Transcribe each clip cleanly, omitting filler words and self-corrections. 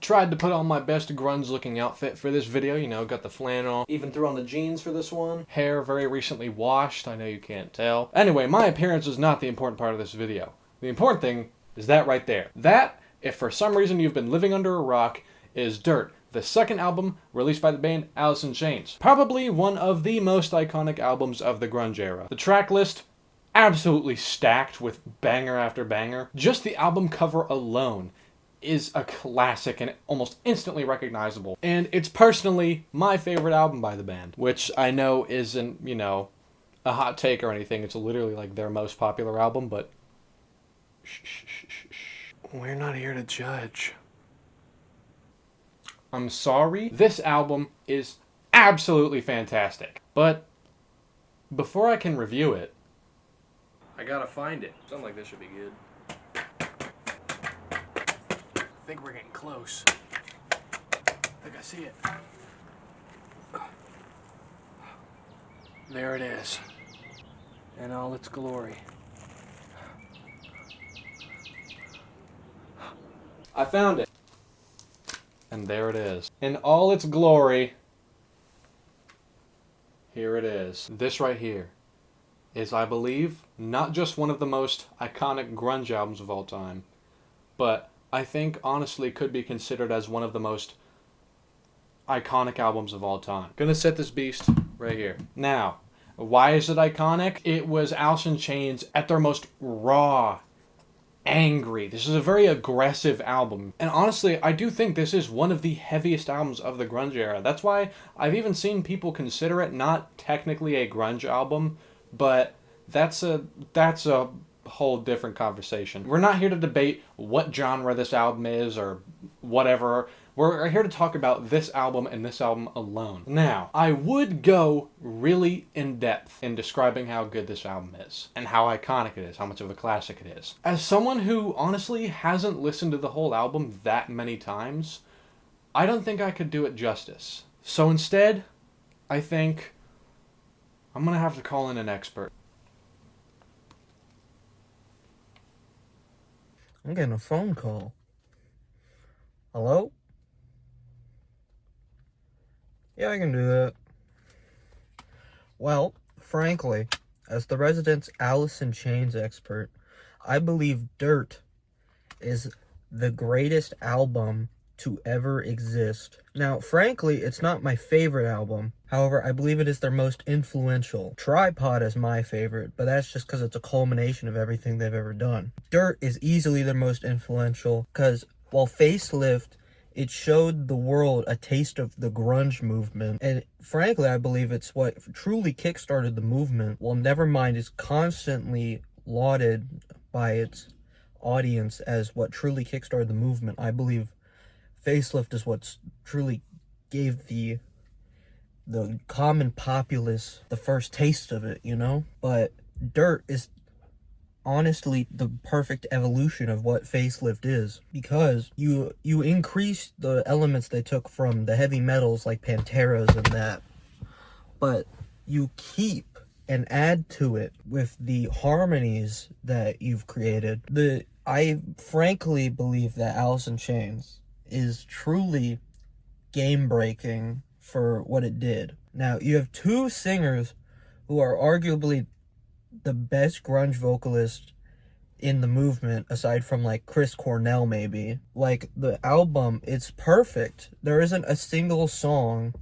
tried to put on my best grunge looking outfit for this video, you know, got the flannel, even threw on the jeans for this one. Hair very recently washed, I know you can't tell. Anyway, my appearance is not the important part of this video. The important thing is that right there. That, if for some reason you've been living under a rock, is Dirt, the second album released by the band Alice in Chains. Probably one of the most iconic albums of the grunge era. The track list, absolutely stacked with banger after banger. Just the album cover alone is a classic and almost instantly recognizable. And it's personally my favorite album by the band, which I know isn't, you know, a hot take or anything. It's literally like their most popular album, but shh, shh, shh, shh, shh. We're not here to judge. I'm sorry, this album is absolutely fantastic. But before I can review it, I gotta find it. Something like this should be good. I think we're getting close. I think I see it. There it is. In all its glory. I found it. And there it is. In all its glory. Here it is. This right here is, I believe, not just one of the most iconic grunge albums of all time, but I think honestly could be considered as one of the most iconic albums of all time. Gonna set this beast right here. Now, why is it iconic? It was Alice in Chains at their most raw, angry. This is a very aggressive album. And honestly, I do think this is one of the heaviest albums of the grunge era. That's why I've even seen people consider it not technically a grunge album, but that's a whole different conversation. We're not here to debate what genre this album is or whatever. We're here to talk about this album and this album alone. Now, I would go really in depth in describing how good this album is and how iconic it is, how much of a classic it is. As someone who honestly hasn't listened to the whole album that many times, I don't think I could do it justice. So instead, I think I'm gonna have to call in an expert. I'm getting a phone call. Hello? Yeah, I can do that. Well, frankly, as the resident Alice in Chains expert, I believe Dirt is the greatest album to ever exist. Now, frankly, it's not my favorite album. However, I believe it is their most influential. Tripod is my favorite, but that's just because it's a culmination of everything they've ever done. Dirt is easily their most influential, because while Facelift, it showed the world a taste of the grunge movement, and frankly, I believe it's what truly kickstarted the movement, while Nevermind is constantly lauded by its audience as what truly kickstarted the movement. I believe Facelift is what truly gave the common populace the first taste of it, you know? But Dirt is honestly the perfect evolution of what Facelift is, because you increase the elements they took from the heavy metals like Panteras and that, but you keep and add to it with the harmonies that you've created. I frankly believe that Alice in Chains is truly game-breaking for what it did. Now, you have two singers who are arguably the best grunge vocalist in the movement, aside from like Chris Cornell maybe. Like, the album, it's perfect. There isn't a single song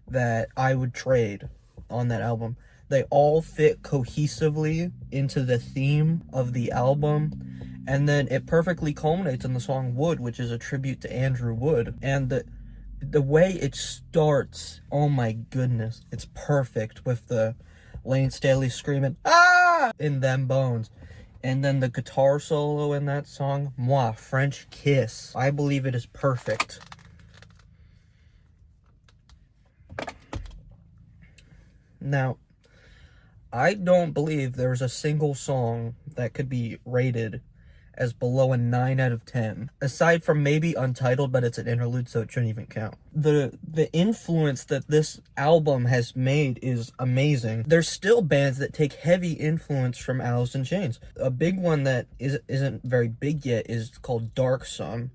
that I would trade on that album. They all fit cohesively into the theme of the album, and then it perfectly culminates in the song Wood, which is a tribute to Andrew Wood. And the way it starts, oh my goodness, it's perfect, with the Lane Staley screaming, "Ah!" in Them Bones. And then the guitar solo in that song, Moi, French Kiss. I believe it is perfect. Now, I don't believe there's a single song that could be rated as below a 9 out of 10. Aside from maybe Untitled, but it's an interlude, so it shouldn't even count. The influence that this album has made is amazing. There's still bands that take heavy influence from Alice in Chains. A big one that isn't very big yet is called Dark Sun.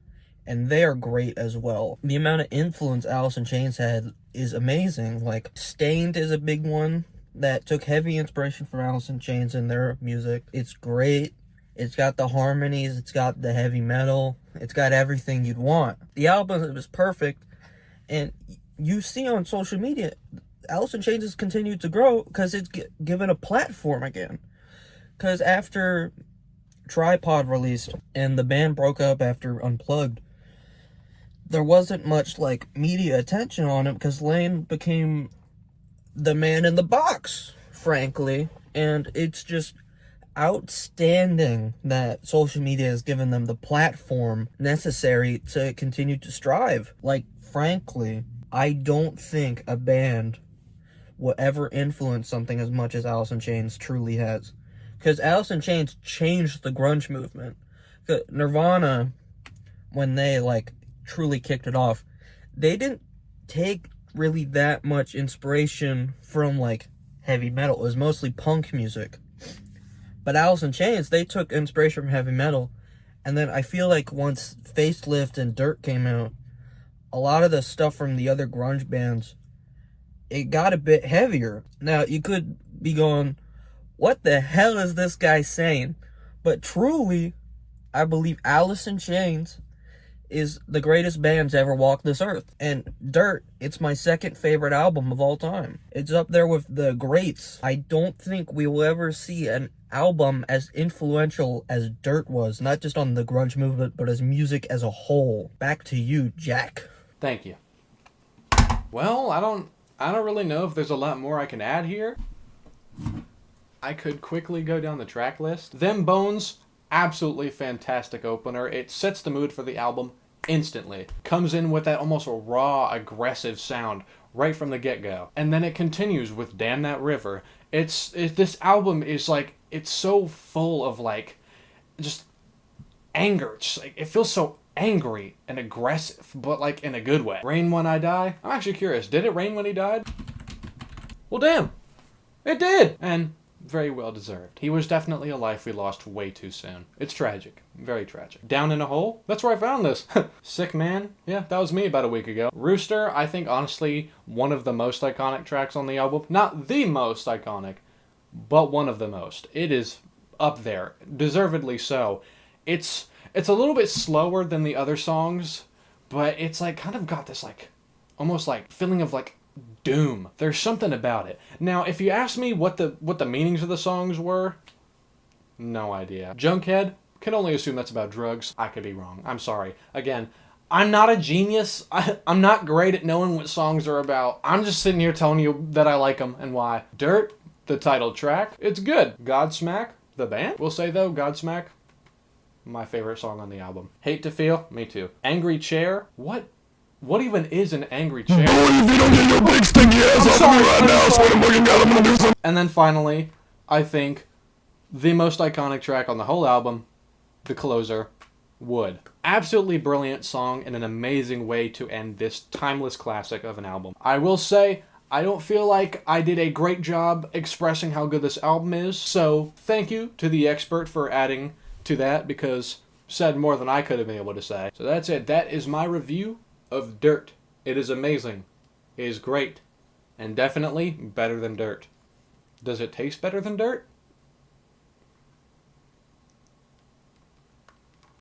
and they are great as well. The amount of influence Alice in Chains had is amazing. Like, Stained is a big one that took heavy inspiration from Alice in Chains in their music. It's great. It's got the harmonies, it's got the heavy metal, it's got everything you'd want. The album is perfect, and you see on social media, Alice in Chains has continued to grow because it's given a platform again. Because after Tripod released and the band broke up after Unplugged, there wasn't much like media attention on it because Lane became the man in the box, frankly, and it's just outstanding that social media has given them the platform necessary to continue to strive. Like, frankly, I don't think a band will ever influence something as much as Alice in Chains truly has. Because Alice in Chains changed the grunge movement. Nirvana, when they, like, truly kicked it off, they didn't take really that much inspiration from, like, heavy metal. It was mostly punk music. But Alice in Chains, they took inspiration from heavy metal. And then I feel like once Facelift and Dirt came out, a lot of the stuff from the other grunge bands, it got a bit heavier. Now, you could be going, what the hell is this guy saying? But truly, I believe Alice in Chains is the greatest band to ever walk this earth. And Dirt, it's my second favorite album of all time. It's up there with the greats. I don't think we will ever see an album as influential as Dirt was, not just on the grunge movement, but as music as a whole. Back to you, Jack. Thank you. Well, I don't really know if there's a lot more I can add here. I could quickly go down the track list. Them Bones, absolutely fantastic opener. It sets the mood for the album instantly. Comes in with that almost raw, aggressive sound right from the get-go. And then it continues with Damn That River. This album is like, it's so full of like, just anger. Just like, it feels so angry and aggressive, but like in a good way. Rain When I Die? I'm actually curious, did it rain when he died? Well, damn. It did! And very well deserved. He was definitely a life we lost way too soon. It's tragic. Very tragic. Down in a Hole? That's where I found this. Sick Man? Yeah, that was me about a week ago. Rooster, I think honestly, one of the most iconic tracks on the album. Not the most iconic, but one of the most. It is up there. Deservedly so. It's a little bit slower than the other songs, but it's like kind of got this like, almost like feeling of like doom. There's something about it. Now, if you ask me what the meanings of the songs were, no idea. Junkhead, can only assume that's about drugs. I could be wrong. I'm sorry. Again, I'm not a genius. I'm not great at knowing what songs are about. I'm just sitting here telling you that I like them and why. Dirt, the title track, it's good. Godsmack, the band. We'll say though, Godsmack, my favorite song on the album. Hate to Feel, me too. Angry Chair, what even is an angry chair? And then finally, I think the most iconic track on the whole album, the closer, Wood. Absolutely brilliant song and an amazing way to end this timeless classic of an album. I will say, I don't feel like I did a great job expressing how good this album is, so thank you to the expert for adding to that, because said more than I could have been able to say. So that's it. That is my review of Dirt. It is amazing. It is great. And definitely better than Dirt. Does it taste better than Dirt?